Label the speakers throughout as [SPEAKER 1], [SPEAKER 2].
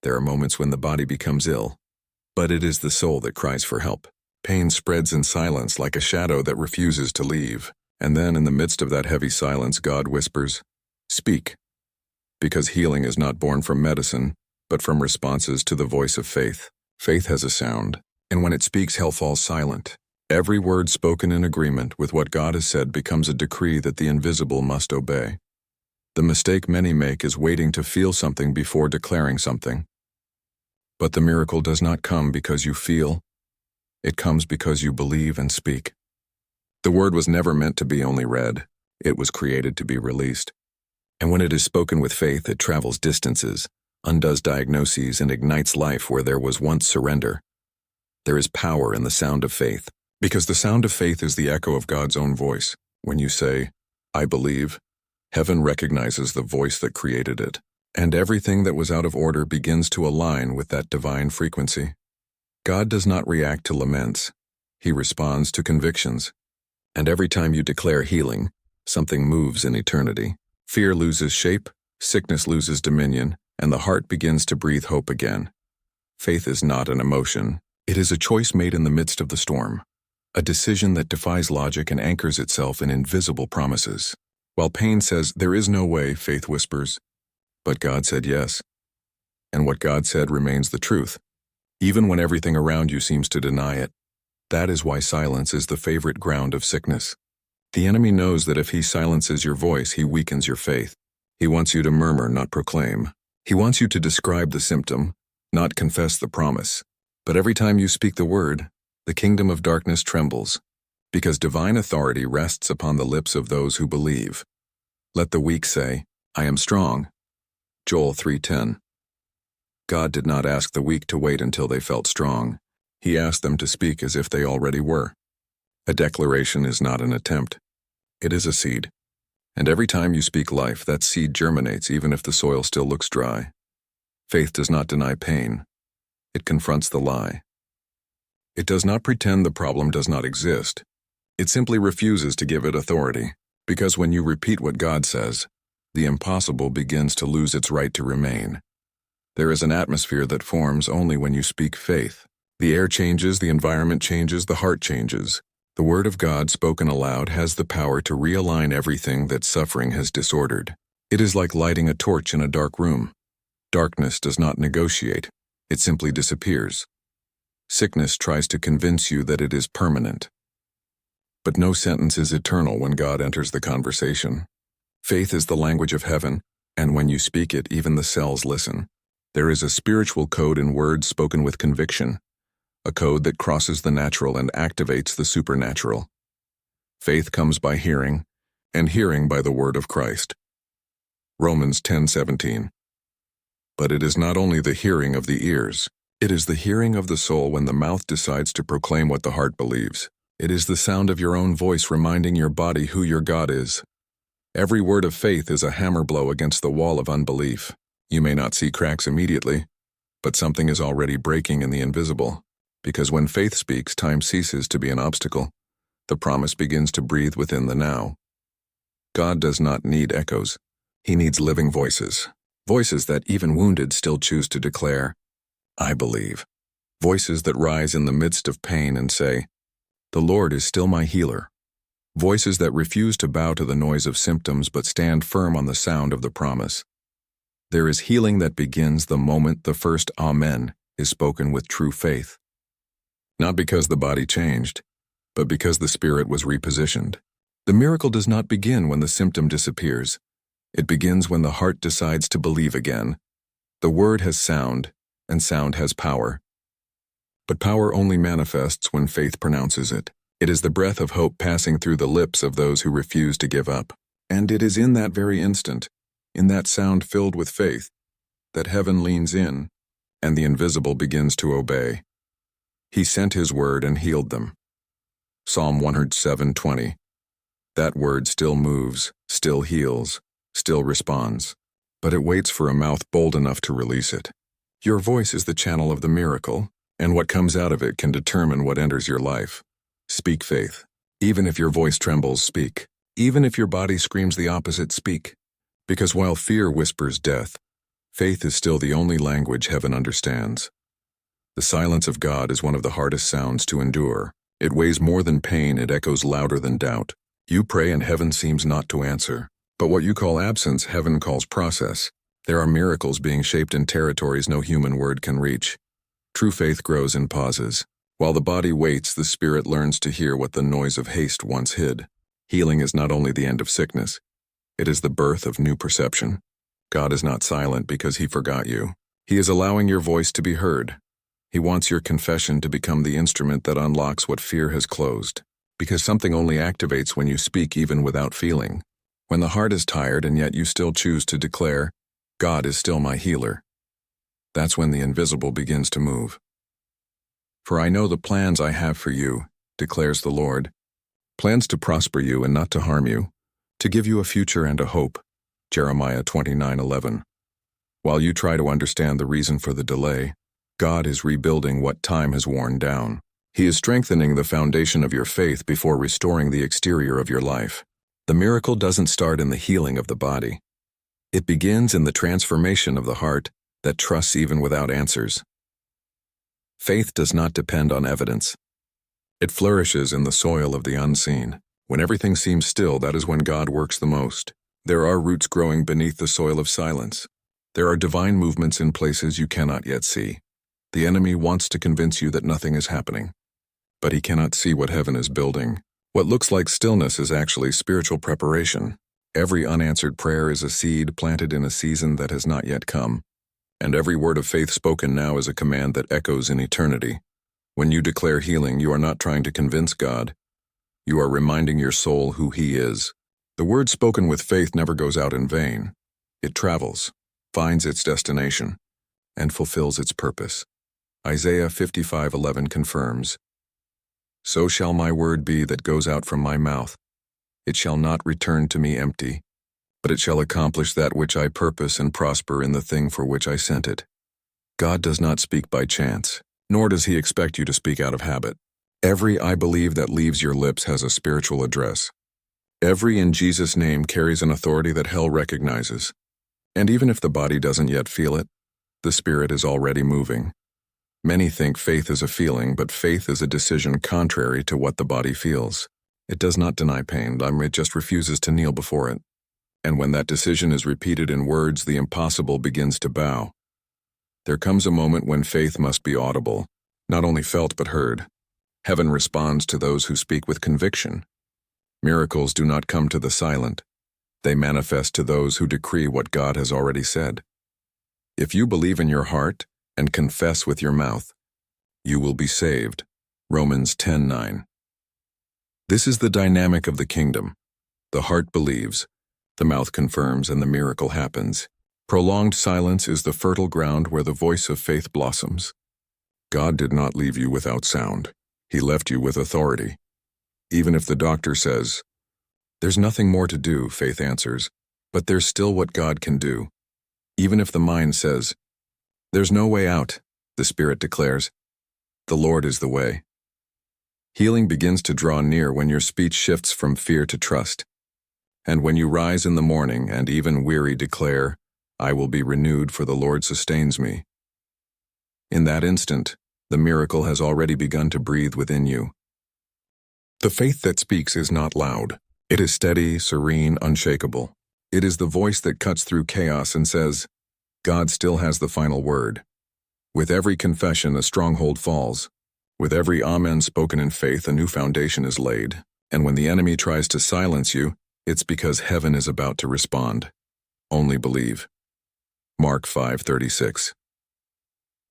[SPEAKER 1] There are moments when the body becomes ill, but it is the soul that cries for help. Pain spreads in silence like a shadow that refuses to leave. And then, in the midst of that heavy silence, God whispers, "Speak." Because healing is not born from medicine, but from responses to the voice of faith. Faith has a sound, and when it speaks, hell falls silent. Every word spoken in agreement with what God has said becomes a decree that the invisible must obey. The mistake many make is waiting to feel something before declaring something. But the miracle does not come because you feel. It comes because you believe and speak. The word was never meant to be only read. It was created to be released. And when it is spoken with faith, it travels distances, undoes diagnoses, and ignites life where there was once surrender. There is power in the sound of faith, because the sound of faith is the echo of God's own voice. When you say, "I believe," heaven recognizes the voice that created it, and everything that was out of order begins to align with that divine frequency. God does not react to laments. He responds to convictions. And every time you declare healing, something moves in eternity. Fear loses shape, sickness loses dominion, and the heart begins to breathe hope again. Faith is not an emotion. It is a choice made in the midst of the storm, a decision that defies logic and anchors itself in invisible promises. While pain says, "There is no way," faith whispers, "But God said yes." And what God said remains the truth, even when everything around you seems to deny it. That is why silence is the favorite ground of sickness. The enemy knows that if he silences your voice, he weakens your faith. He wants you to murmur, not proclaim. He wants you to describe the symptom, not confess the promise. But every time you speak the word, the kingdom of darkness trembles, because divine authority rests upon the lips of those who believe. Let the weak say, "I am strong." Joel 3:10. God did not ask the weak to wait until they felt strong. He asked them to speak as if they already were. A declaration is not an attempt. It is a seed. And every time you speak life, that seed germinates even if the soil still looks dry. Faith does not deny pain. It confronts the lie. It does not pretend the problem does not exist. It simply refuses to give it authority, because when you repeat what God says, the impossible begins to lose its right to remain. There is an atmosphere that forms only when you speak faith. The air changes, the environment changes, the heart changes. The word of God spoken aloud has the power to realign everything that suffering has disordered. It is like lighting a torch in a dark room. Darkness does not negotiate. It simply disappears. Sickness tries to convince you that it is permanent. But no sentence is eternal when God enters the conversation. Faith is the language of heaven, and when you speak it, even the cells listen. There is a spiritual code in words spoken with conviction, a code that crosses the natural and activates the supernatural. Faith comes by hearing, and hearing by the word of Christ. Romans 10:17. But it is not only the hearing of the ears, it is the hearing of the soul when the mouth decides to proclaim what the heart believes. It is the sound of your own voice reminding your body who your God is. Every word of faith is a hammer blow against the wall of unbelief. You may not see cracks immediately, but something is already breaking in the invisible. Because when faith speaks, time ceases to be an obstacle. The promise begins to breathe within the now. God does not need echoes. He needs living voices. Voices that, even wounded, still choose to declare, "I believe." Voices that rise in the midst of pain and say, "The Lord is still my healer." Voices that refuse to bow to the noise of symptoms but stand firm on the sound of the promise. There is healing that begins the moment the first Amen is spoken with true faith. Not because the body changed, but because the spirit was repositioned. The miracle does not begin when the symptom disappears. It begins when the heart decides to believe again. The word has sound, and sound has power. But power only manifests when faith pronounces it. It is the breath of hope passing through the lips of those who refuse to give up. And it is in that very instant, in that sound filled with faith, that heaven leans in, and the invisible begins to obey. He sent his word and healed them. Psalm 107:20. That word still moves, still heals, still responds, but it waits for a mouth bold enough to release it. Your voice is the channel of the miracle, and what comes out of it can determine what enters your life. Speak faith. Even if your voice trembles, speak. Even if your body screams the opposite, speak. Because while fear whispers death, Faith is still the only language heaven understands. The silence of God is one of the hardest sounds to endure. It weighs more than pain, it echoes louder than doubt. You pray and heaven seems not to answer. But what you call absence, heaven calls process. There are miracles being shaped in territories no human word can reach. True faith grows in pauses. While the body waits, the spirit learns to hear what the noise of haste once hid. Healing is not only the end of sickness, it is the birth of new perception. God is not silent because he forgot you. He is allowing your voice to be heard. He wants your confession to become the instrument that unlocks what fear has closed. Because something only activates when you speak even without feeling. When the heart is tired and yet you still choose to declare, God is still my healer. That's when the invisible begins to move. For I know the plans I have for you, declares the Lord. Plans to prosper you and not to harm you, to give you a future and a hope. Jeremiah 29:11. While you try to understand the reason for the delay, God is rebuilding what time has worn down. He is strengthening the foundation of your faith before restoring the exterior of your life. The miracle doesn't start in the healing of the body. It begins in the transformation of the heart that trusts even without answers. Faith does not depend on evidence. It flourishes in the soil of the unseen. When everything seems still, that is when God works the most. There are roots growing beneath the soil of silence. There are divine movements in places you cannot yet see. The enemy wants to convince you that nothing is happening. But he cannot see what heaven is building. What looks like stillness is actually spiritual preparation. Every unanswered prayer is a seed planted in a season that has not yet come. And every word of faith spoken now is a command that echoes in eternity. When you declare healing, you are not trying to convince God. You are reminding your soul who he is. The word spoken with faith never goes out in vain. It travels, finds its destination, and fulfills its purpose. Isaiah 55:11 confirms, "So shall my word be that goes out from my mouth. It shall not return to me empty, but it shall accomplish that which I purpose and prosper in the thing for which I sent it." God does not speak by chance, nor does he expect you to speak out of habit. Every "I believe" that leaves your lips has a spiritual address. Every "in Jesus' name" carries an authority that hell recognizes. And even if the body doesn't yet feel it, the spirit is already moving. Many think faith is a feeling, but faith is a decision contrary to what the body feels. It does not deny pain, it just refuses to kneel before it. And when that decision is repeated in words, the impossible begins to bow. There comes a moment when faith must be audible, not only felt but heard. Heaven responds to those who speak with conviction. Miracles do not come to the silent. They manifest to those who decree what God has already said. If you believe in your heart and confess with your mouth, you will be saved. Romans 10:9. This is the dynamic of the kingdom. The heart believes, the mouth confirms, and the miracle happens. Prolonged silence is the fertile ground where the voice of faith blossoms. God did not leave you without sound. He left you with authority. Even if the doctor says, "There's nothing more to do," faith answers, "but there's still what God can do." Even if the mind says, "There's no way out," the Spirit declares, "The Lord is the way." Healing begins to draw near when your speech shifts from fear to trust. And when you rise in the morning and even weary declare, "I will be renewed, for the Lord sustains me." In that instant, the miracle has already begun to breathe within you. The faith that speaks is not loud. It is steady, serene, unshakable. It is the voice that cuts through chaos and says, God still has the final word. With every confession, a stronghold falls. With every amen spoken in faith, a new foundation is laid. And when the enemy tries to silence you, it's because heaven is about to respond. Only believe. Mark 5:36.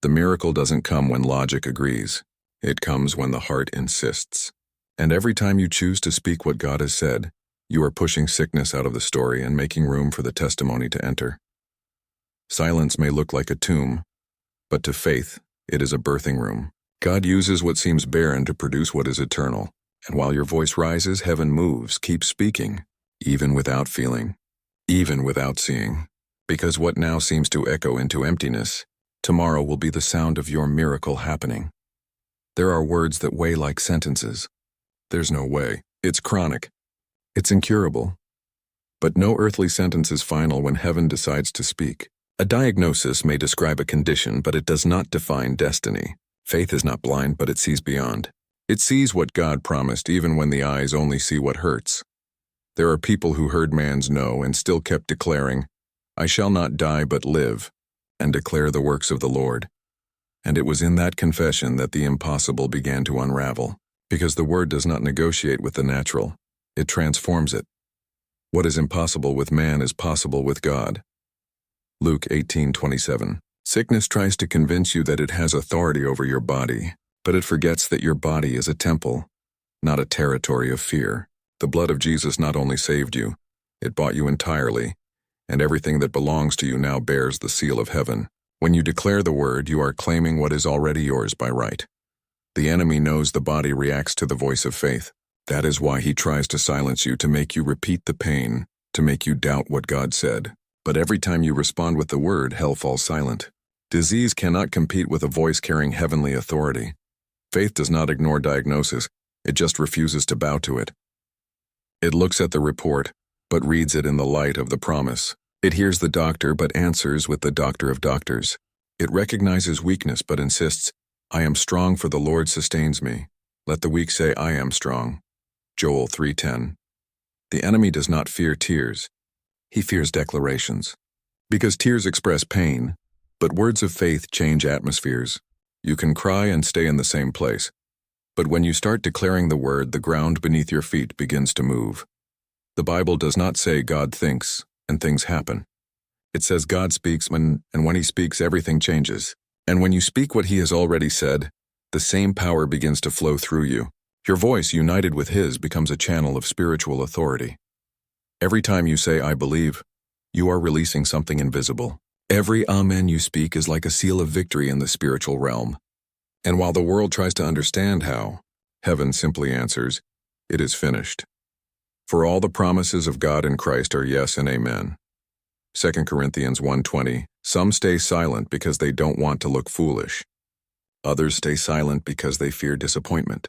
[SPEAKER 1] The miracle doesn't come when logic agrees. It comes when the heart insists. And every time you choose to speak what God has said, you are pushing sickness out of the story and making room for the testimony to enter. Silence may look like a tomb, but to faith, it is a birthing room. God uses what seems barren to produce what is eternal. And while your voice rises, heaven moves. Keep speaking, even without feeling, even without seeing. Because what now seems to echo into emptiness, tomorrow will be the sound of your miracle happening. There are words that weigh like sentences. There's no way. It's chronic. It's incurable. But no earthly sentence is final when heaven decides to speak. A diagnosis may describe a condition, but it does not define destiny. Faith is not blind, but it sees beyond. It sees what God promised even when the eyes only see what hurts. There are people who heard man's no and still kept declaring, "I shall not die but live, and declare the works of the Lord." And it was in that confession that the impossible began to unravel, because the word does not negotiate with the natural, it transforms it. What is impossible with man is possible with God. Luke 18:27. Sickness tries to convince you that it has authority over your body, but it forgets that your body is a temple, not a territory of fear. The blood of Jesus not only saved you, it bought you entirely, and everything that belongs to you now bears the seal of heaven. When you declare the word, you are claiming what is already yours by right. The enemy knows the body reacts to the voice of faith. That is why he tries to silence you, to make you repeat the pain, to make you doubt what God said. But every time you respond with the word, hell falls silent. Disease cannot compete with a voice carrying heavenly authority. Faith does not ignore diagnosis, it just refuses to bow to it. It looks at the report, but reads it in the light of the promise. It hears the doctor, but answers with the doctor of doctors. It recognizes weakness, but insists, "I am strong, for the Lord sustains me. Let the weak say, I am strong." Joel 3:10. The enemy does not fear tears. He fears declarations. Because tears express pain, but words of faith change atmospheres. You can cry and stay in the same place. But when you start declaring the word, the ground beneath your feet begins to move. The Bible does not say God thinks and things happen. It says God speaks and when he speaks, everything changes. And when you speak what he has already said, the same power begins to flow through you. Your voice, united with his, becomes a channel of spiritual authority. Every time you say, "I believe," you are releasing something invisible. Every amen you speak is like a seal of victory in the spiritual realm. And while the world tries to understand how, heaven simply answers, "It is finished." For all the promises of God in Christ are yes and amen. 2 Corinthians 1:20. Some stay silent because they don't want to look foolish. Others stay silent because they fear disappointment.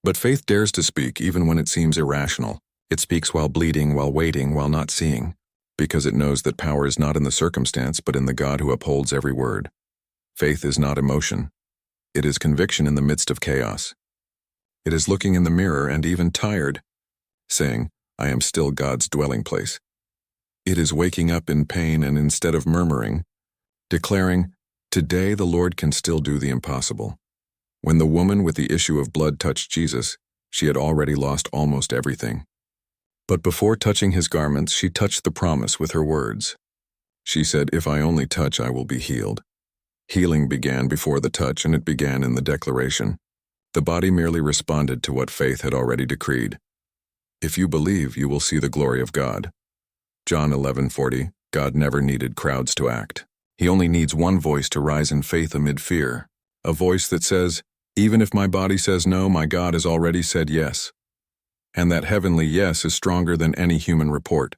[SPEAKER 1] But faith dares to speak even when it seems irrational. It speaks while bleeding, while waiting, while not seeing, because it knows that power is not in the circumstance but in the God who upholds every word. Faith is not emotion. It is conviction in the midst of chaos. It is looking in the mirror and even tired, saying, "I am still God's dwelling place." It is waking up in pain and instead of murmuring, declaring, "Today the Lord can still do the impossible." When the woman with the issue of blood touched Jesus, she had already lost almost everything. But before touching his garments, she touched the promise with her words. She said, "If I only touch, I will be healed." Healing began before the touch, and it began in the declaration. The body merely responded to what faith had already decreed. If you believe, you will see the glory of God. John 11:40. God never needed crowds to act. He only needs one voice to rise in faith amid fear. A voice that says, "Even if my body says no, my God has already said yes." And that heavenly yes is stronger than any human report.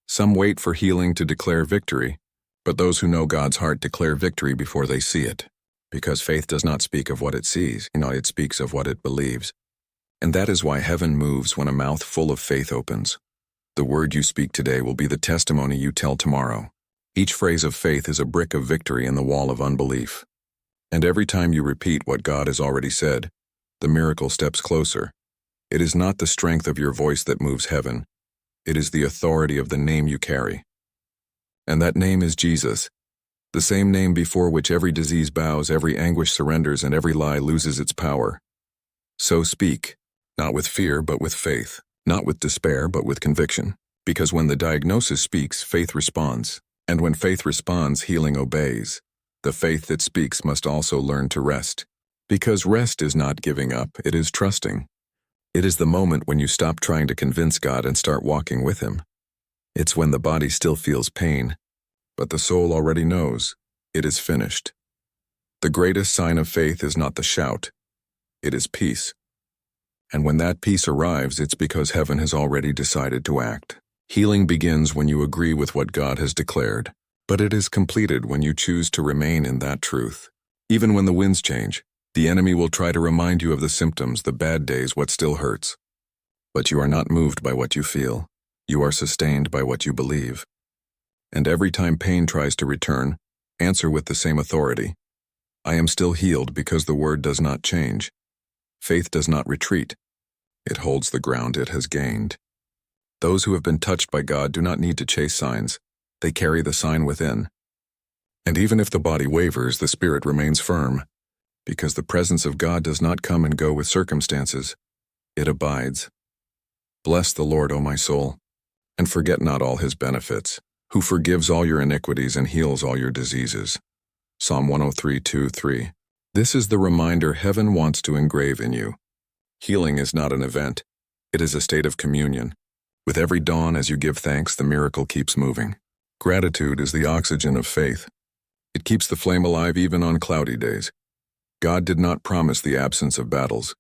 [SPEAKER 1] Some wait for healing to declare victory, but those who know God's heart declare victory before they see it. Because faith does not speak of what it sees, it speaks of what it believes. And that is why heaven moves when a mouth full of faith opens. The word you speak today will be the testimony you tell tomorrow. Each phrase of faith is a brick of victory in the wall of unbelief. And every time you repeat what God has already said, the miracle steps closer. It is not the strength of your voice that moves heaven. It is the authority of the name you carry. And that name is Jesus, the same name before which every disease bows, every anguish surrenders, and every lie loses its power. So speak, not with fear but with faith, not with despair but with conviction. Because when the diagnosis speaks, faith responds. And when faith responds, healing obeys. The faith that speaks must also learn to rest. Because rest is not giving up, it is trusting. It is the moment when you stop trying to convince God and start walking with him. It's when the body still feels pain, but the soul already knows it is finished. The greatest sign of faith is not the shout, it is peace. And when that peace arrives, it's because heaven has already decided to act. Healing begins when you agree with what God has declared, but it is completed when you choose to remain in that truth. Even when the winds change, the enemy will try to remind you of the symptoms, the bad days, what still hurts. But you are not moved by what you feel. You are sustained by what you believe. And every time pain tries to return, answer with the same authority. I am still healed because the word does not change. Faith does not retreat. It holds the ground it has gained. Those who have been touched by God do not need to chase signs. They carry the sign within. And even if the body wavers, the spirit remains firm, because the presence of God does not come and go with circumstances. It abides. Bless the Lord, O my soul, and forget not all his benefits, who forgives all your iniquities and heals all your diseases. Psalm 103:2-3. This is the reminder heaven wants to engrave in you. Healing is not an event. It is a state of communion. With every dawn as you give thanks, the miracle keeps moving. Gratitude is the oxygen of faith. It keeps the flame alive even on cloudy days. God did not promise the absence of battles.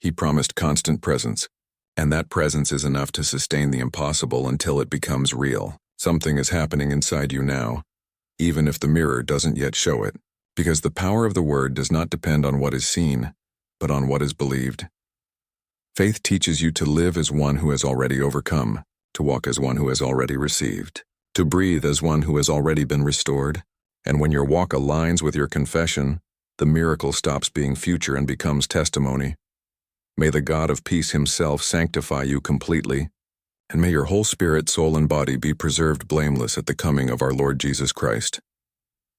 [SPEAKER 1] He promised constant presence, and that presence is enough to sustain the impossible until it becomes real. Something is happening inside you now, even if the mirror doesn't yet show it, because the power of the word does not depend on what is seen, but on what is believed. Faith teaches you to live as one who has already overcome, to walk as one who has already received, to breathe as one who has already been restored. And when your walk aligns with your confession, the miracle stops being future and becomes testimony. May the God of peace himself sanctify you completely, and may your whole spirit, soul, and body be preserved blameless at the coming of our Lord Jesus Christ.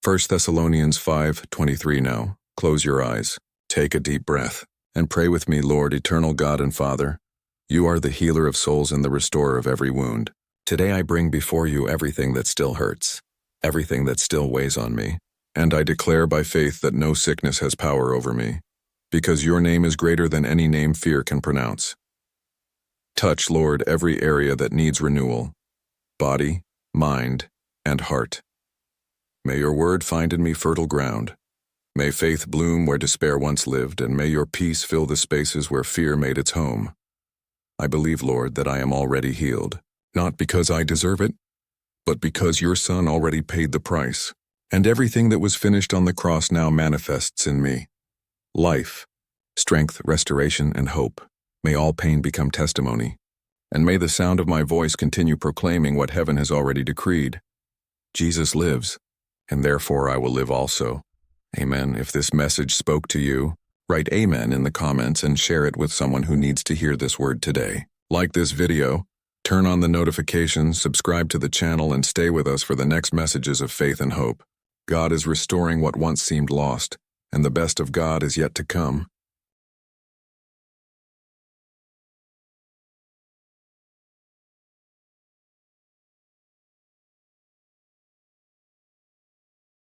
[SPEAKER 1] 1 Thessalonians 5:23 now. Close your eyes, take a deep breath, and pray with me. Lord, eternal God and Father, you are the healer of souls and the restorer of every wound. Today I bring before you everything that still hurts, everything that still weighs on me, and I declare by faith that no sickness has power over me, because your name is greater than any name fear can pronounce. Touch, Lord, every area that needs renewal, body, mind, and heart. May your word find in me fertile ground. May faith bloom where despair once lived, and may your peace fill the spaces where fear made its home. I believe, Lord, that I am already healed, not because I deserve it, but because your Son already paid the price, and everything that was finished on the cross now manifests in me. Life, strength, restoration, and hope. May all pain become testimony, and may the sound of my voice continue proclaiming what heaven has already decreed. Jesus lives, and therefore I will live also. Amen. If this message spoke to you, write Amen in the comments and share it with someone who needs to hear this word today. Like this video, turn on the notifications, subscribe to the channel, and stay with us for the next messages of faith and hope. God is restoring what once seemed lost, and the best of God is yet to come.